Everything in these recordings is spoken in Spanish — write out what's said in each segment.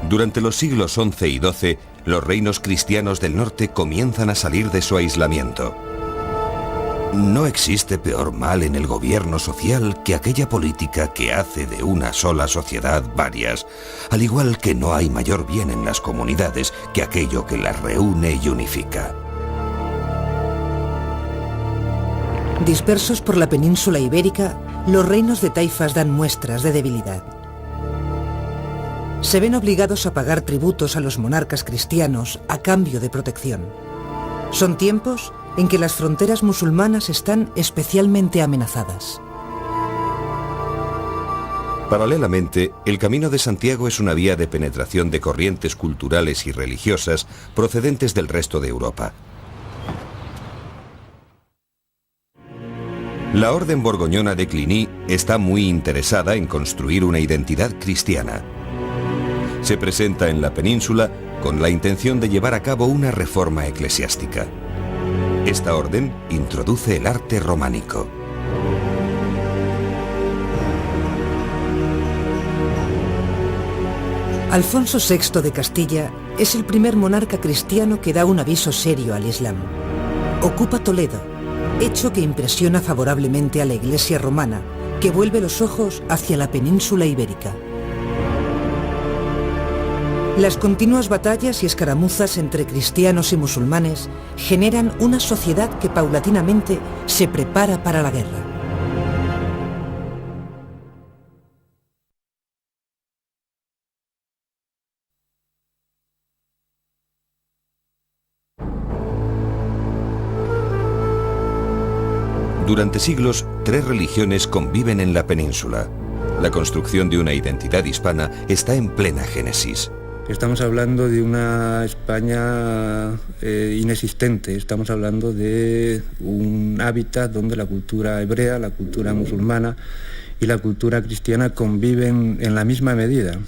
Durante los siglos XI y XII, los reinos cristianos del norte comienzan a salir de su aislamiento. No existe peor mal en el gobierno social que aquella política que hace de una sola sociedad varias, al igual que no hay mayor bien en las comunidades que aquello que las reúne y unifica. Dispersos por la península ibérica, los reinos de taifas dan muestras de debilidad. Se ven obligados a pagar tributos a los monarcas cristianos a cambio de protección. Son tiempos en que las fronteras musulmanas están especialmente amenazadas. Paralelamente, el Camino de Santiago es una vía de penetración de corrientes culturales y religiosas procedentes del resto de Europa. La Orden Borgoñona de Cluny está muy interesada en construir una identidad cristiana. Se presenta en la península con la intención de llevar a cabo una reforma eclesiástica. Esta orden introduce el arte románico. Alfonso VI de Castilla es el primer monarca cristiano que da un aviso serio al Islam. Ocupa Toledo, hecho que impresiona favorablemente a la Iglesia romana, que vuelve los ojos hacia la península ibérica. Las continuas batallas y escaramuzas entre cristianos y musulmanes generan una sociedad que paulatinamente se prepara para la guerra. Durante siglos, tres religiones conviven en la península. La construcción de una identidad hispana está en plena génesis. Estamos hablando de una España inexistente, estamos hablando de un hábitat donde la cultura hebrea, la cultura musulmana y la cultura cristiana conviven en la misma medida.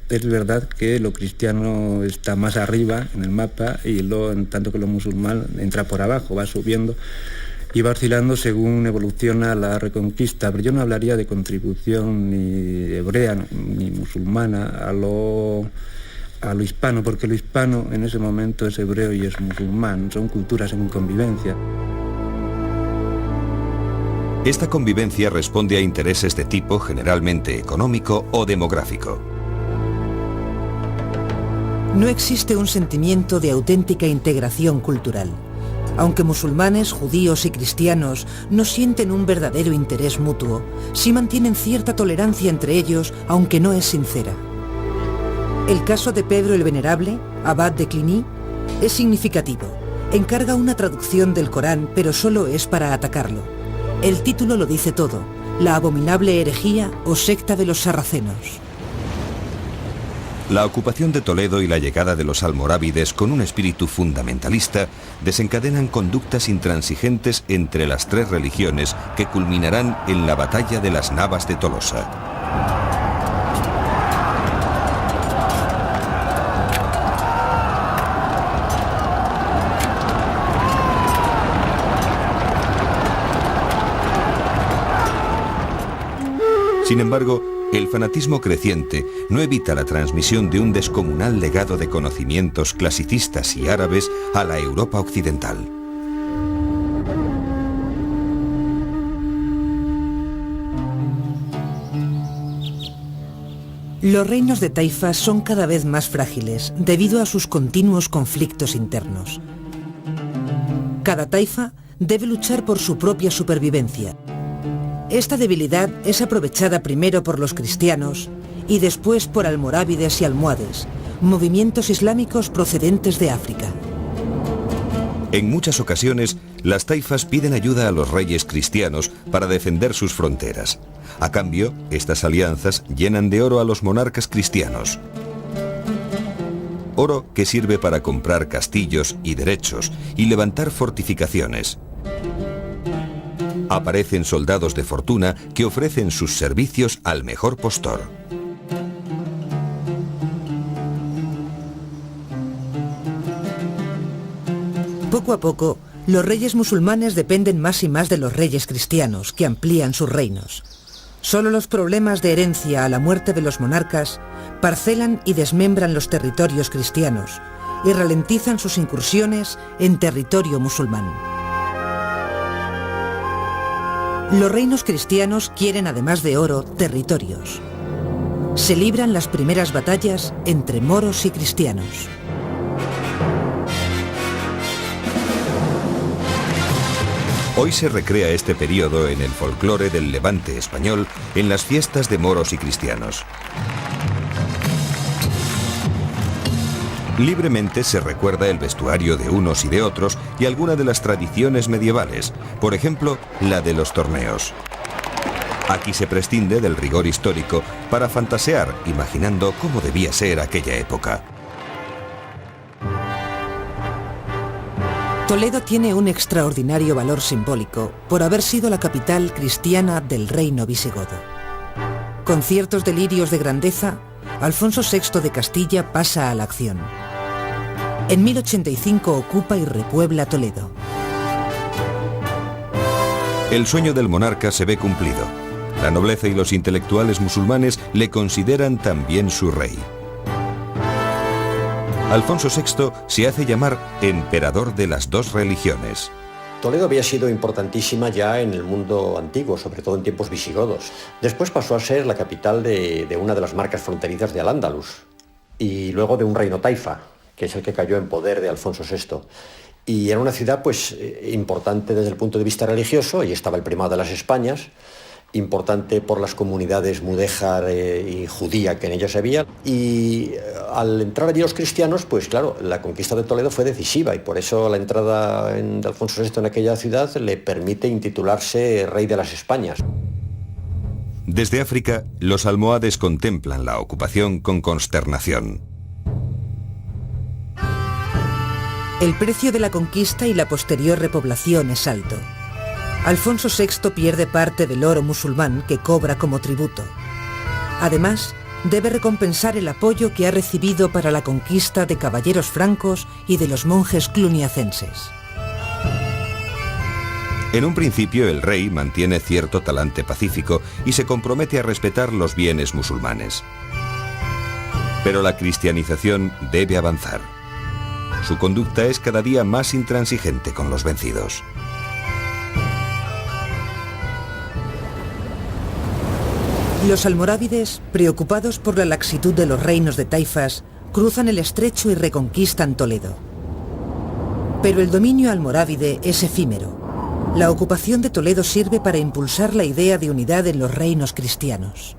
Es verdad que lo cristiano está más arriba en el mapa y en tanto que lo musulmán entra por abajo, va subiendo y va oscilando según evoluciona la reconquista, pero yo no hablaría de contribución ni hebrea ni musulmana a lo hispano, porque lo hispano en ese momento es hebreo y es musulmán, son culturas en convivencia. Esta convivencia responde a intereses de tipo generalmente económico o demográfico. No existe un sentimiento de auténtica integración cultural. Aunque musulmanes, judíos y cristianos no sienten un verdadero interés mutuo, sí mantienen cierta tolerancia entre ellos, aunque no es sincera. El caso de Pedro el Venerable, abad de Cluny, es significativo. Encarga una traducción del Corán, pero solo es para atacarlo. El título lo dice todo: la abominable herejía o secta de los sarracenos. La ocupación de Toledo y la llegada de los almorávides con un espíritu fundamentalista desencadenan conductas intransigentes entre las tres religiones que culminarán en la batalla de las Navas de Tolosa. Sin embargo, el fanatismo creciente no evita la transmisión de un descomunal legado de conocimientos clasicistas y árabes a la Europa occidental. Los reinos de taifas son cada vez más frágiles debido a sus continuos conflictos internos. Cada taifa debe luchar por su propia supervivencia. Esta debilidad es aprovechada primero por los cristianos y después por almorávides y almohades, movimientos islámicos procedentes de África. En muchas ocasiones, las taifas piden ayuda a los reyes cristianos para defender sus fronteras. A cambio, estas alianzas llenan de oro a los monarcas cristianos. Oro que sirve para comprar castillos y derechos y levantar fortificaciones. Aparecen soldados de fortuna que ofrecen sus servicios al mejor postor. Poco a poco, los reyes musulmanes dependen más y más de los reyes cristianos, que amplían sus reinos. Solo los problemas de herencia a la muerte de los monarcas parcelan y desmembran los territorios cristianos y ralentizan sus incursiones en territorio musulmán. Los reinos cristianos quieren, además de oro, territorios. Se libran las primeras batallas entre moros y cristianos. Hoy se recrea este periodo en el folclore del Levante español en las fiestas de moros y cristianos. Libremente se recuerda el vestuario de unos y de otros y alguna de las tradiciones medievales, por ejemplo, la de los torneos. Aquí se prescinde del rigor histórico para fantasear, imaginando cómo debía ser aquella época. Toledo tiene un extraordinario valor simbólico por haber sido la capital cristiana del reino visigodo. Con ciertos delirios de grandeza, Alfonso VI de Castilla pasa a la acción. En 1085 ocupa y repuebla Toledo. El sueño del monarca se ve cumplido. La nobleza y los intelectuales musulmanes le consideran también su rey. Alfonso VI se hace llamar emperador de las dos religiones. Toledo había sido importantísima ya en el mundo antiguo, sobre todo en tiempos visigodos. Después pasó a ser la capital de una de las marcas fronterizas de Al-Ándalus y luego de un reino taifa, que es el que cayó en poder de Alfonso VI. Y era una ciudad pues importante desde el punto de vista religioso, y estaba el primado de las Españas, importante por las comunidades mudéjar y judía que en ellas había, y al entrar allí los cristianos, pues claro, la conquista de Toledo fue decisiva, y por eso la entrada de Alfonso VI en aquella ciudad le permite intitularse rey de las Españas. Desde África, los almohades contemplan la ocupación con consternación. El precio de la conquista y la posterior repoblación es alto. Alfonso VI pierde parte del oro musulmán que cobra como tributo. Además, debe recompensar el apoyo que ha recibido para la conquista de caballeros francos y de los monjes cluniacenses. En un principio, el rey mantiene cierto talante pacífico y se compromete a respetar los bienes musulmanes. Pero la cristianización debe avanzar. Su conducta es cada día más intransigente con los vencidos. Los almorávides, preocupados por la laxitud de los reinos de taifas, cruzan el estrecho y reconquistan Toledo. Pero el dominio almorávide es efímero. La ocupación de Toledo sirve para impulsar la idea de unidad en los reinos cristianos.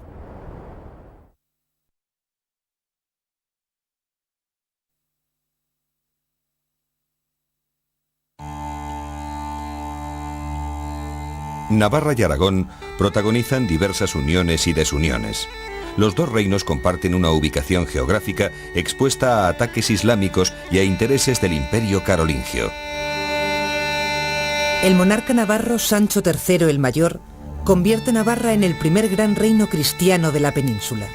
Navarra y Aragón protagonizan diversas uniones y desuniones. Los dos reinos comparten una ubicación geográfica expuesta a ataques islámicos y a intereses del imperio carolingio. El monarca navarro Sancho III el Mayor convierte Navarra en el primer gran reino cristiano de la península.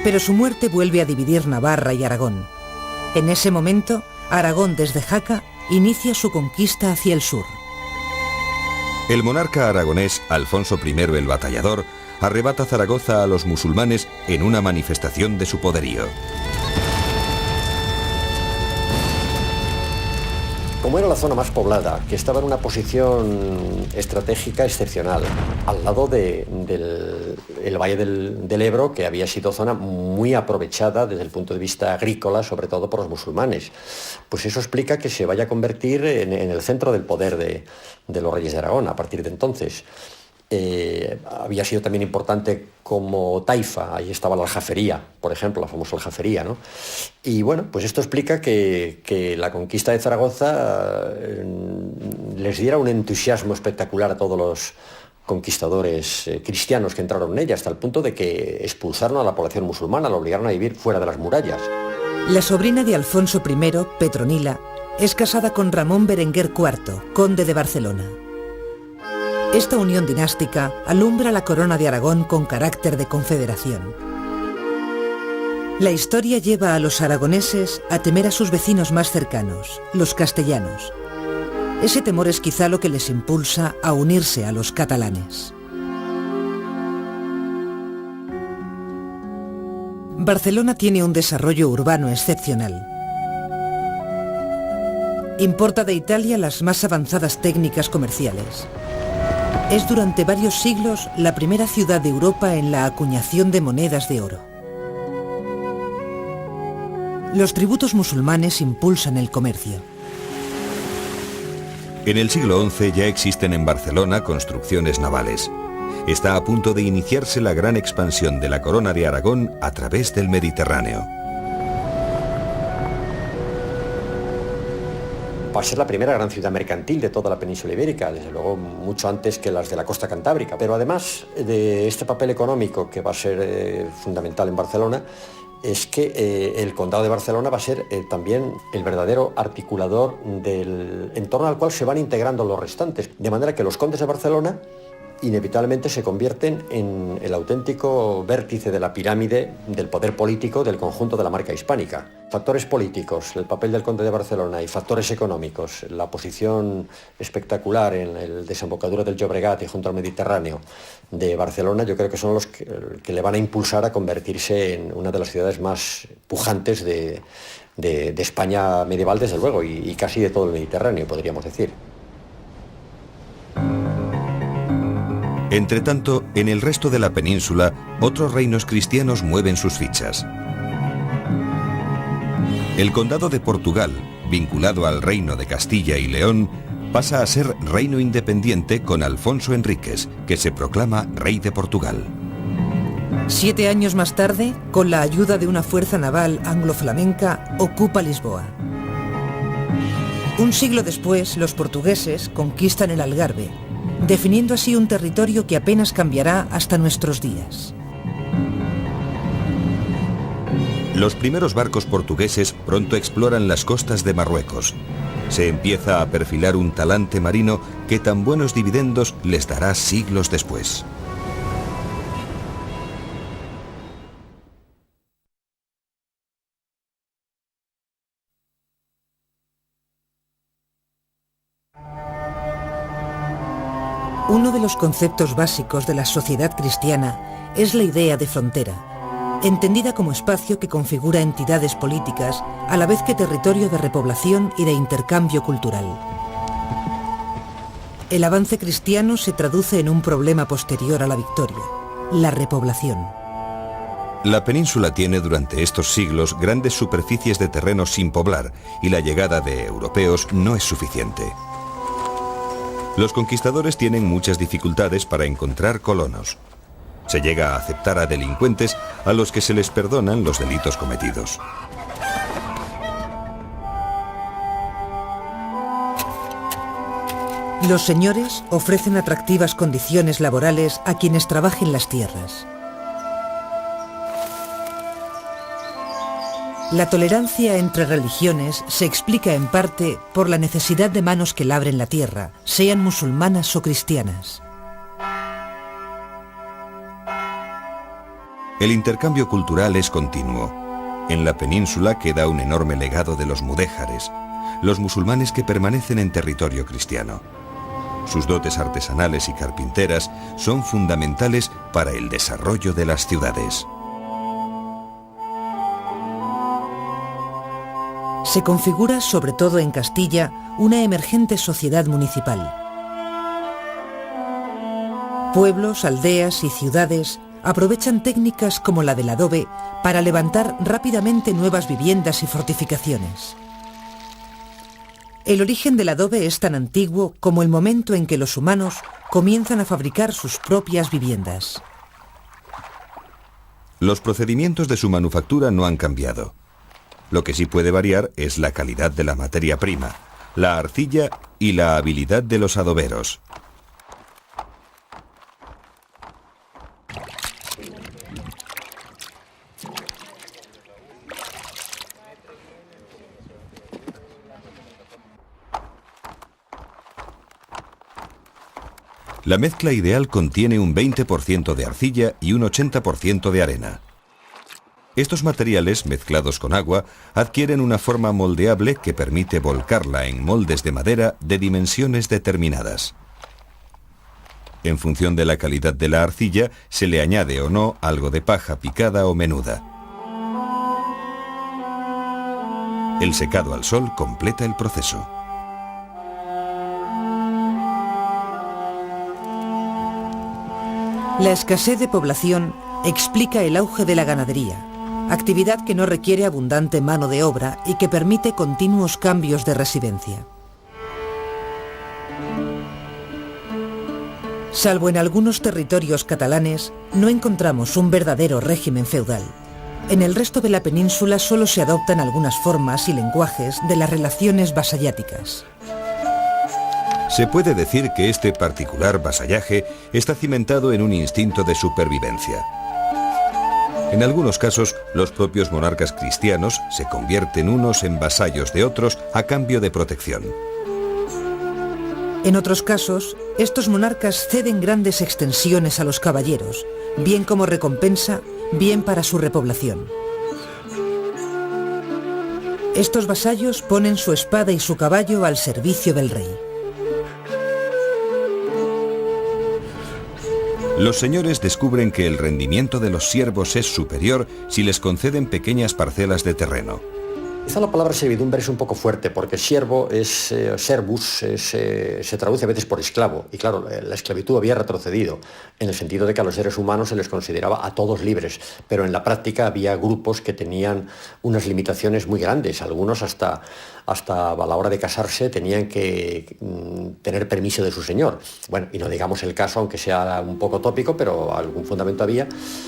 Pero su muerte vuelve a dividir Navarra y Aragón. En ese momento, Aragón desde Jaca inicia su conquista hacia el sur. El monarca aragonés Alfonso I el Batallador arrebata Zaragoza a los musulmanes en una manifestación de su poderío. Como era la zona más poblada, que estaba en una posición estratégica excepcional, al lado del Valle del Ebro, que había sido zona muy aprovechada desde el punto de vista agrícola, sobre todo por los musulmanes, pues eso explica que se vaya a convertir en el centro del poder de los reyes de Aragón a partir de entonces. Había sido también importante como taifa, ahí estaba la aljafería, por ejemplo, la famosa aljafería, ¿no? Y bueno, pues esto explica que la conquista de Zaragoza les diera un entusiasmo espectacular a todos los conquistadores cristianos que entraron en ella, hasta el punto de que expulsaron a la población musulmana, la obligaron a vivir fuera de las murallas. La sobrina de Alfonso I, Petronila, es casada con Ramón Berenguer IV, conde de Barcelona. Esta unión dinástica alumbra la corona de Aragón con carácter de confederación. La historia lleva a los aragoneses a temer a sus vecinos más cercanos, los castellanos. Ese temor es quizá lo que les impulsa a unirse a los catalanes. Barcelona tiene un desarrollo urbano excepcional. Importa de Italia las más avanzadas técnicas comerciales. Es durante varios siglos la primera ciudad de Europa en la acuñación de monedas de oro. Los tributos musulmanes impulsan el comercio. En el siglo XI ya existen en Barcelona construcciones navales. Está a punto de iniciarse la gran expansión de la Corona de Aragón a través del Mediterráneo. Va a ser la primera gran ciudad mercantil de toda la península ibérica, desde luego mucho antes que las de la costa cantábrica. Pero además de este papel económico que va a ser fundamental en Barcelona, es que el Condado de Barcelona va a ser también el verdadero articulador en torno al cual se van integrando los restantes. De manera que los condes de Barcelona inevitablemente se convierten en el auténtico vértice de la pirámide del poder político del conjunto de la marca hispánica. Factores políticos, el papel del conde de Barcelona, y factores económicos, la posición espectacular en la desembocadura del Llobregat y junto al Mediterráneo de Barcelona, yo creo que son los que le van a impulsar a convertirse en una de las ciudades más pujantes de España medieval, desde luego, y casi de todo el Mediterráneo, podríamos decir. Entretanto, en el resto de la península, otros reinos cristianos mueven sus fichas. El Condado de Portugal, vinculado al Reino de Castilla y León, pasa a ser reino independiente con Alfonso Enríquez, que se proclama rey de Portugal. 7 años más tarde, con la ayuda de una fuerza naval anglo-flamenca, ocupa Lisboa. Un siglo después, los portugueses conquistan el Algarve, definiendo así un territorio que apenas cambiará hasta nuestros días. Los primeros barcos portugueses pronto exploran las costas de Marruecos. Se empieza a perfilar un talante marino que tan buenos dividendos les dará siglos después. Uno de los conceptos básicos de la sociedad cristiana es la idea de frontera, entendida como espacio que configura entidades políticas a la vez que territorio de repoblación y de intercambio cultural. El avance cristiano se traduce en un problema posterior a la victoria, la repoblación. La península tiene durante estos siglos grandes superficies de terreno sin poblar y la llegada de europeos no es suficiente. Los conquistadores tienen muchas dificultades para encontrar colonos. Se llega a aceptar a delincuentes a los que se les perdonan los delitos cometidos. Los señores ofrecen atractivas condiciones laborales a quienes trabajen las tierras. La tolerancia entre religiones se explica en parte por la necesidad de manos que labren la tierra, sean musulmanas o cristianas. El intercambio cultural es continuo. En la península queda un enorme legado de los mudéjares, los musulmanes que permanecen en territorio cristiano. Sus dotes artesanales y carpinteras son fundamentales para el desarrollo de las ciudades. Se configura, sobre todo en Castilla, una emergente sociedad municipal. Pueblos, aldeas y ciudades aprovechan técnicas como la del adobe para levantar rápidamente nuevas viviendas y fortificaciones. El origen del adobe es tan antiguo como el momento en que los humanos comienzan a fabricar sus propias viviendas. Los procedimientos de su manufactura no han cambiado. Lo que sí puede variar es la calidad de la materia prima, la arcilla y la habilidad de los adoberos. La mezcla ideal contiene un 20% de arcilla y un 80% de arena. Estos materiales, mezclados con agua, adquieren una forma moldeable que permite volcarla en moldes de madera de dimensiones determinadas. En función de la calidad de la arcilla, se le añade o no algo de paja picada o menuda. El secado al sol completa el proceso. La escasez de población explica el auge de la ganadería, actividad que no requiere abundante mano de obra y que permite continuos cambios de residencia. Salvo en algunos territorios catalanes, no encontramos un verdadero régimen feudal. En el resto de la península solo se adoptan algunas formas y lenguajes de las relaciones vasalláticas. Se puede decir que este particular vasallaje está cimentado en un instinto de supervivencia. En algunos casos, los propios monarcas cristianos se convierten unos en vasallos de otros a cambio de protección. En otros casos, estos monarcas ceden grandes extensiones a los caballeros, bien como recompensa, bien para su repoblación. Estos vasallos ponen su espada y su caballo al servicio del rey. Los señores descubren que el rendimiento de los siervos es superior si les conceden pequeñas parcelas de terreno. Quizá la palabra servidumbre es un poco fuerte, porque siervo es servus, se traduce a veces por esclavo. Y claro, la esclavitud había retrocedido, en el sentido de que a los seres humanos se les consideraba a todos libres, pero en la práctica había grupos que tenían unas limitaciones muy grandes. Algunos hasta a la hora de casarse tenían que tener permiso de su señor. Bueno, y no digamos el caso, aunque sea un poco tópico, pero algún fundamento había,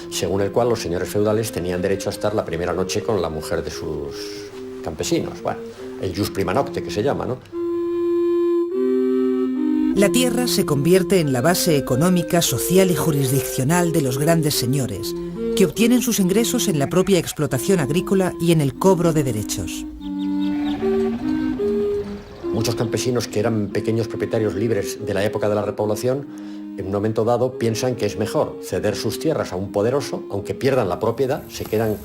según el cual los señores feudales tenían derecho a estar la primera noche con la mujer de sus campesinos. Bueno, el jus prima nocte, que se llama, ¿no? La tierra se convierte en la base económica, social y jurisdiccional de los grandes señores, que obtienen sus ingresos en la propia explotación agrícola y en el cobro de derechos. Muchos campesinos que eran pequeños propietarios libres de la época de la repoblación, en un momento dado piensan que es mejor ceder sus tierras a un poderoso, aunque pierdan la propiedad, se quedan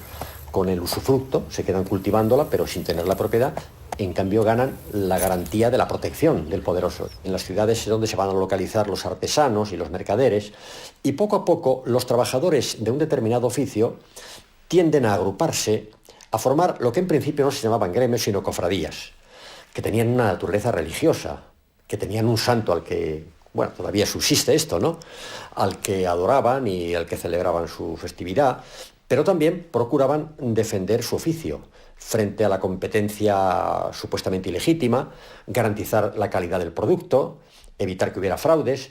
con el usufructo, se quedan cultivándola, pero sin tener la propiedad. En cambio ganan la garantía de la protección del poderoso. En las ciudades es donde se van a localizar los artesanos y los mercaderes, y poco a poco los trabajadores de un determinado oficio tienden a agruparse, a formar lo que en principio no se llamaban gremios, sino cofradías, que tenían una naturaleza religiosa, que tenían un santo al que, bueno, todavía subsiste esto, ¿no?, al que adoraban y al que celebraban su festividad, pero también procuraban defender su oficio frente a la competencia supuestamente ilegítima, garantizar la calidad del producto, evitar que hubiera fraudes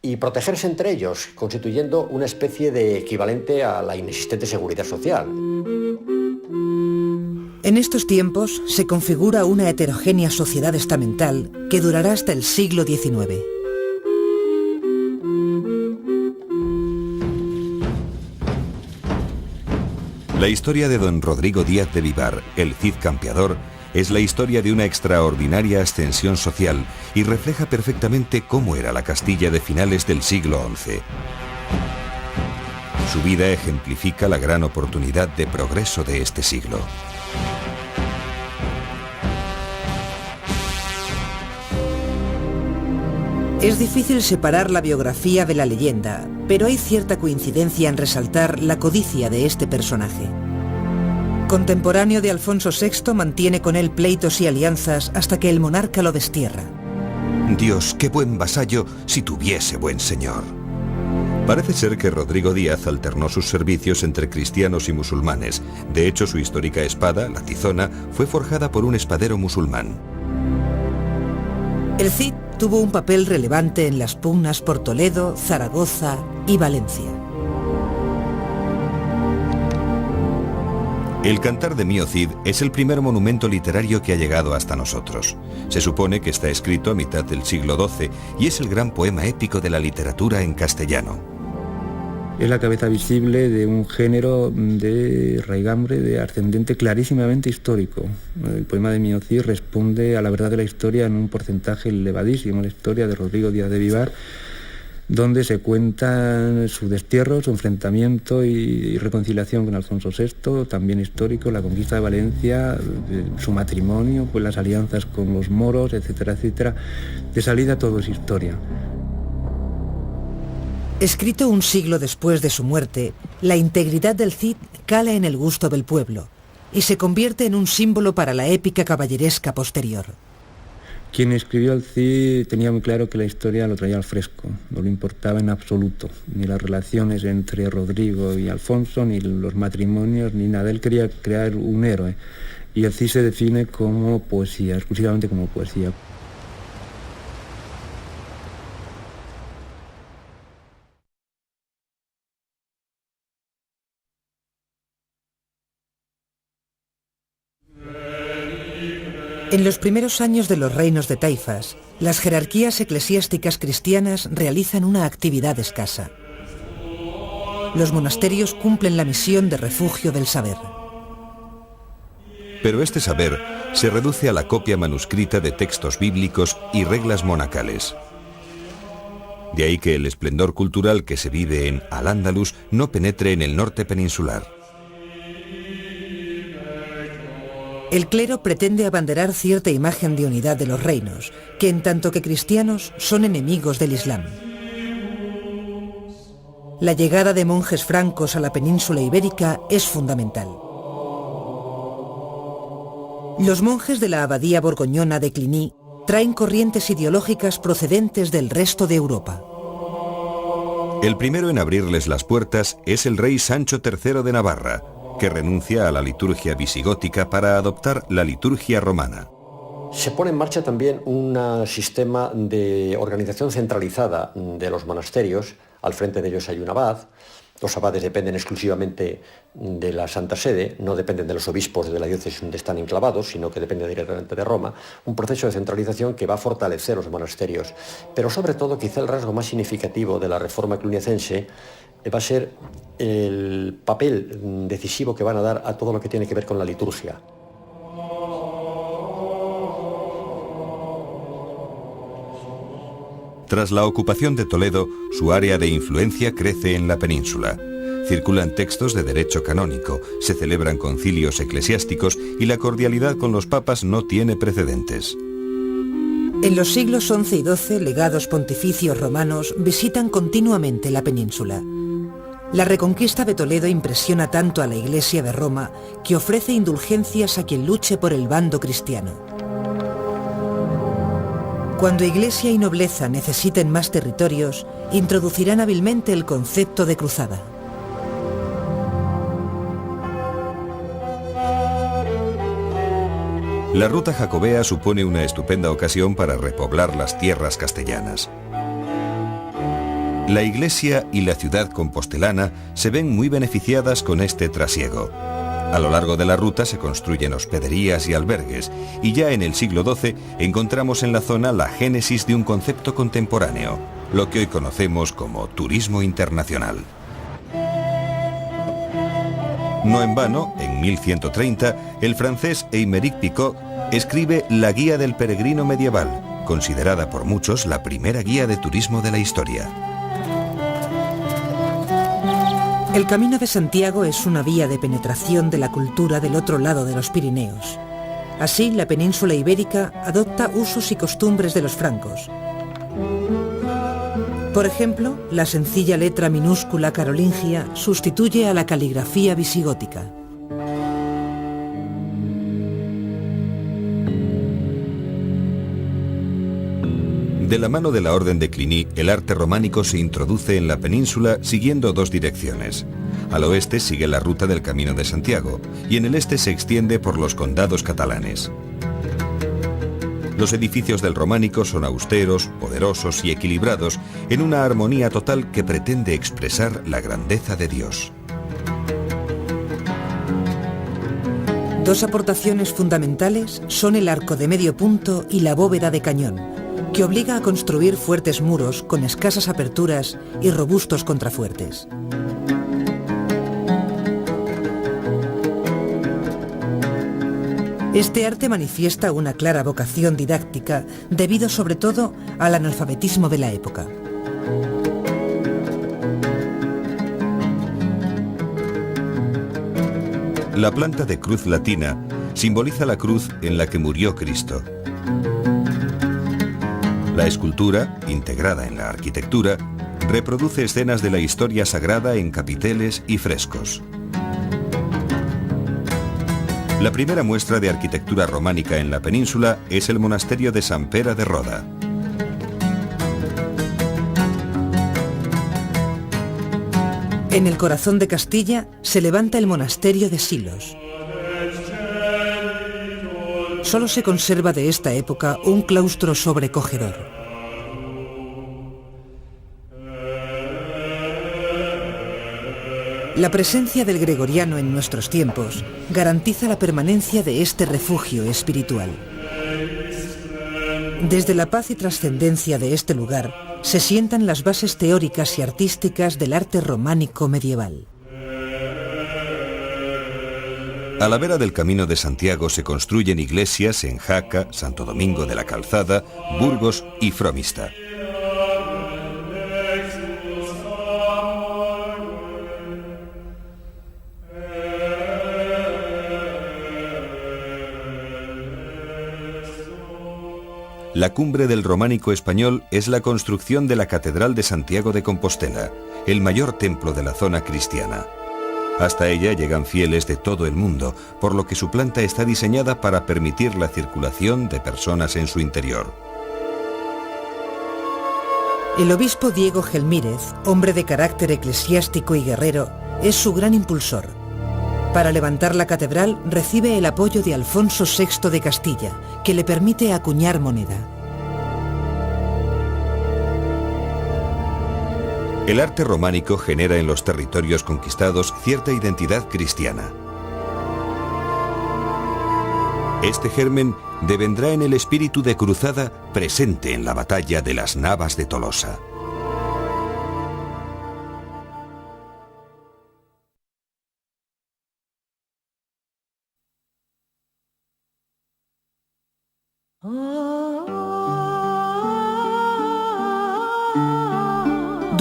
y protegerse entre ellos, constituyendo una especie de equivalente a la inexistente seguridad social. En estos tiempos se configura una heterogénea sociedad estamental que durará hasta el siglo XIX. La historia de don Rodrigo Díaz de Vivar, el Cid campeador, es la historia de una extraordinaria ascensión social y refleja perfectamente cómo era la Castilla de finales del siglo XI. Su vida ejemplifica la gran oportunidad de progreso de este siglo. Es difícil separar la biografía de la leyenda, pero hay cierta coincidencia en resaltar la codicia de este personaje. Contemporáneo de Alfonso VI, mantiene con él pleitos y alianzas hasta que el monarca lo destierra. Dios, qué buen vasallo si tuviese buen señor. Parece ser que Rodrigo Díaz alternó sus servicios entre cristianos y musulmanes. De hecho, su histórica espada, la tizona, fue forjada por un espadero musulmán. El Cid tuvo un papel relevante en las pugnas por Toledo, Zaragoza y Valencia. El Cantar de Mío Cid es el primer monumento literario que ha llegado hasta nosotros. Se supone que está escrito a mitad del siglo XII y es el gran poema épico de la literatura en castellano. Es la cabeza visible de un género de raigambre, de ascendente clarísimamente histórico. El poema de Mío Cid responde a la verdad de la historia en un porcentaje elevadísimo, la historia de Rodrigo Díaz de Vivar, donde se cuentan su destierro, su enfrentamiento y reconciliación con Alfonso VI, también histórico, la conquista de Valencia, su matrimonio, pues las alianzas con los moros, etcétera, etcétera. De salida todo es historia. Escrito un siglo después de su muerte, la integridad del Cid cala en el gusto del pueblo, y se convierte en un símbolo para la épica caballeresca posterior. Quien escribió el Cid tenía muy claro que la historia lo traía al fresco, no le importaba en absoluto, ni las relaciones entre Rodrigo y Alfonso, ni los matrimonios, ni nada. Él quería crear un héroe, y el Cid se define como poesía, exclusivamente como poesía. En los primeros años de los reinos de taifas, las jerarquías eclesiásticas cristianas realizan una actividad escasa. Los monasterios cumplen la misión de refugio del saber. Pero este saber se reduce a la copia manuscrita de textos bíblicos y reglas monacales. De ahí que el esplendor cultural que se vive en Al-Ándalus no penetre en el norte peninsular. El clero pretende abanderar cierta imagen de unidad de los reinos, que en tanto que cristianos son enemigos del Islam. La llegada de monjes francos a la península ibérica es fundamental. Los monjes de la abadía borgoñona de Cluny traen corrientes ideológicas procedentes del resto de Europa. El primero en abrirles las puertas es el rey Sancho III de Navarra, que renuncia a la liturgia visigótica para adoptar la liturgia romana. Se pone en marcha también un sistema de organización centralizada de los monasterios. Al frente de ellos hay un abad. Los abades dependen exclusivamente de la Santa Sede, no dependen de los obispos de la diócesis donde están enclavados, sino que dependen directamente de Roma. Un proceso de centralización que va a fortalecer los monasterios. Pero sobre todo, quizá el rasgo más significativo de la reforma cluniacense va a ser el papel decisivo que van a dar a todo lo que tiene que ver con la liturgia. Tras la ocupación de Toledo, su área de influencia crece en la península. Circulan textos de derecho canónico, se celebran concilios eclesiásticos y la cordialidad con los papas no tiene precedentes. En los siglos XI y XII, legados pontificios romanos visitan continuamente la península. La reconquista de Toledo impresiona tanto a la Iglesia de Roma que ofrece indulgencias a quien luche por el bando cristiano. Cuando Iglesia y nobleza necesiten más territorios, introducirán hábilmente el concepto de cruzada. La ruta jacobea supone una estupenda ocasión para repoblar las tierras castellanas. La iglesia y la ciudad compostelana se ven muy beneficiadas con este trasiego. A lo largo de la ruta se construyen hospederías y albergues, y ya en el siglo XII encontramos en la zona la génesis de un concepto contemporáneo, lo que hoy conocemos como turismo internacional. No en vano, en 1130, el francés Aymeric Picot escribe La Guía del Peregrino Medieval, considerada por muchos la primera guía de turismo de la historia. El Camino de Santiago es una vía de penetración de la cultura del otro lado de los Pirineos. Así, la península ibérica adopta usos y costumbres de los francos. Por ejemplo, la sencilla letra minúscula carolingia sustituye a la caligrafía visigótica. De la mano de la Orden de Cluny, el arte románico se introduce en la península siguiendo dos direcciones. Al oeste sigue la ruta del Camino de Santiago y en el este se extiende por los condados catalanes. Los edificios del románico son austeros, poderosos y equilibrados en una armonía total que pretende expresar la grandeza de Dios. Dos aportaciones fundamentales son el arco de medio punto y la bóveda de cañón, que obliga a construir fuertes muros con escasas aperturas y robustos contrafuertes. Este arte manifiesta una clara vocación didáctica debido sobre todo al analfabetismo de la época. La planta de cruz latina simboliza la cruz en la que murió Cristo. La escultura, integrada en la arquitectura, reproduce escenas de la historia sagrada en capiteles y frescos. La primera muestra de arquitectura románica en la península es el monasterio de San Pere de Roda. En el corazón de Castilla se levanta el monasterio de Silos. Solo se conserva de esta época un claustro sobrecogedor. La presencia del gregoriano en nuestros tiempos garantiza la permanencia de este refugio espiritual. Desde la paz y trascendencia de este lugar se sientan las bases teóricas y artísticas del arte románico medieval. A la vera del Camino de Santiago se construyen iglesias en Jaca, Santo Domingo de la Calzada, Burgos y Fromista. La cumbre del románico español es la construcción de la Catedral de Santiago de Compostela, el mayor templo de la zona cristiana. Hasta ella llegan fieles de todo el mundo, por lo que su planta está diseñada para permitir la circulación de personas en su interior. El obispo Diego Gelmírez, hombre de carácter eclesiástico y guerrero, es su gran impulsor. Para levantar la catedral recibe el apoyo de Alfonso VI de Castilla, que le permite acuñar moneda. El arte románico genera en los territorios conquistados cierta identidad cristiana. Este germen devendrá en el espíritu de cruzada presente en la batalla de las Navas de Tolosa.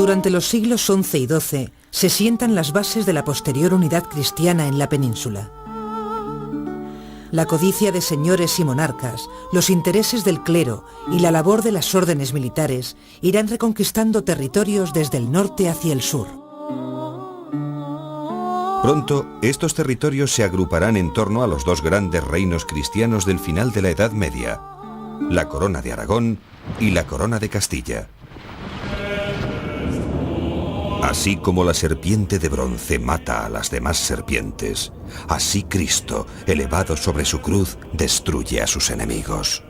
Durante los siglos XI y XII se sientan las bases de la posterior unidad cristiana en la península. La codicia de señores y monarcas, los intereses del clero y la labor de las órdenes militares irán reconquistando territorios desde el norte hacia el sur. Pronto, estos territorios se agruparán en torno a los dos grandes reinos cristianos del final de la Edad Media, la Corona de Aragón y la Corona de Castilla. Así como la serpiente de bronce mata a las demás serpientes, así Cristo, elevado sobre su cruz, destruye a sus enemigos.